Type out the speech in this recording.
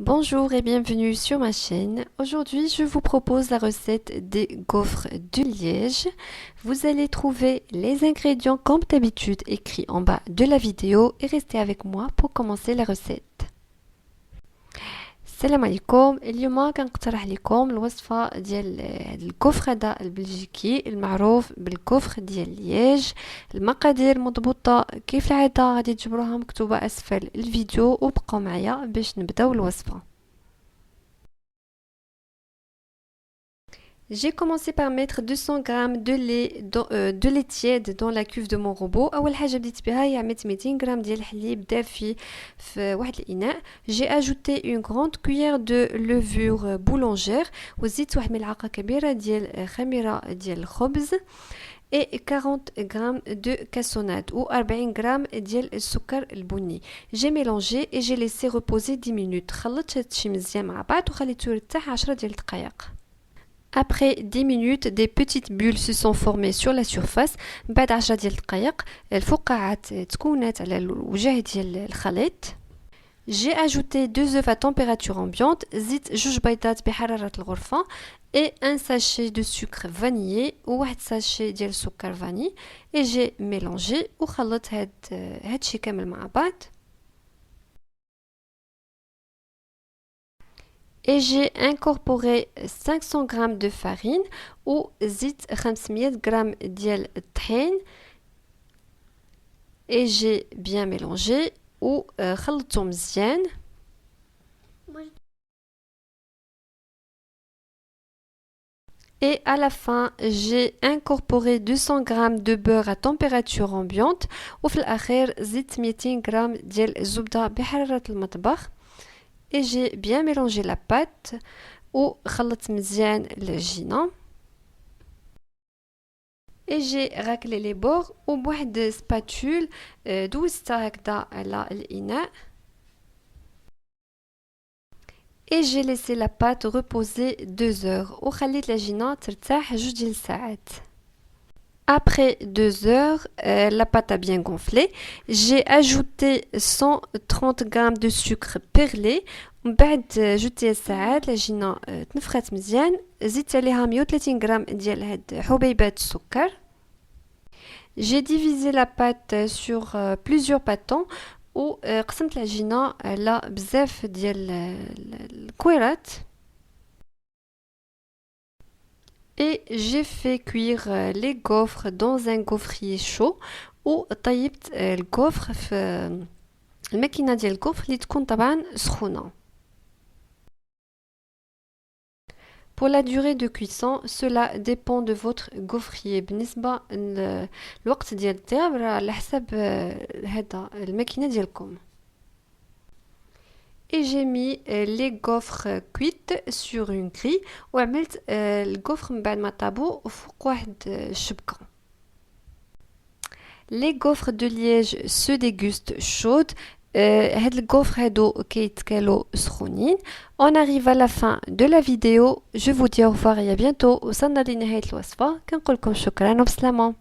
Bonjour et bienvenue sur ma chaîne. Aujourd'hui, je vous propose la recette des gaufres de Liège. Vous allez trouver les ingrédients comme d'habitude écrits en bas de la vidéo et restez avec moi pour commencer la recette. السلام عليكم. اليوم كنقترح لكم الوصفة ديال هاد الكفر هذا البلجيكي المعروف بالكفر ديال ليج. المقادير مضبوطة كيف العادة، غادي تجبروها مكتوبة اسفل الفيديو وبقوا معايا باش نبداو الوصفة. J'ai commencé par mettre 200 g de lait tiède dans la cuve de mon robot. أول حاجة بديت بها هي عملت 200 g ديال الحليب دافي في واحد الإناء. J'ai ajouté une grande cuillère de levure boulangère وزيت واحد ملعقة كبيرة ديال خميرة ديال الخبز et 40 g de cassonade ou 40 g ديال السكر البني. J'ai mélangé et j'ai laissé reposer 10 minutes. خلطت هادشي مزيان مع بعض وخليته يرتاح 10 ديال الدقائق. Après 10 minutes, des petites bulles se sont formées sur la surface. بعد 10 ديال الدقائق الفقاعات تكونت على الوجه ديال الخليط. J'ai ajouté 2 œufs à température ambiante, زيت 2 بيضات بحرارة الغرفة et un sachet de sucre vanillé وواحد sachet ديال السكر فاني. Et j'ai mélangé وخلطت هادشي كامل مع بعض. Et j'ai incorporé 500 g de farine ou زيت 500 g ديال الطحين et j'ai bien mélangé ou خلطته مزيان. Et à la fin, j'ai incorporé 200 g de beurre à température ambiante وفي الأخير زيت 200 g ديال الزبدة بحرارة المطبخ. Et j'ai bien mélangé la pâte وخلطت مزيان العجينة. Et j'ai raclé les bords وبواحد سباتول دوزتها هكذا على الإناء. Et j'ai laissé la pâte reposer 2 heures وخليت العجينة ترتاح 2 ديال الساعات. Après 2 heures, la pâte a bien gonflé. J'ai ajouté 130 g de sucre perlé. بعد 2 ديال الساعات العجينة تنفخات مزيان. زدت عليها 130 g ديال هاد حبيبات السكر. J'ai divisé la pâte sur plusieurs pâtons وقسمت العجينة على بزاف ديال الكويرات. Et j'ai fait cuire les gaufres dans un gaufrier chaud وطيبت الجوفر في الماكينة ديال الجوفر اللي تكون طبعا سخونة. Pour la durée de cuisson, cela dépend de votre gaufrier. بالنسبة للوقت ديال الطياب راه على حسب هذا الماكينة ديالكم. Et j'ai mis les gaufres cuites sur une grille وعملت الجوفر من بعد ما طابو فوق واحد الشبكة. Les gaufres de Liège se dégustent chaudes. هاد الجوفر هادو كيتكالو سخونين. On arrive à la fin de la vidéo. Je vous dis au revoir et à bientôt. وصلنا لنهاية الوصفة. كنقولكم شكرا وبسلامة.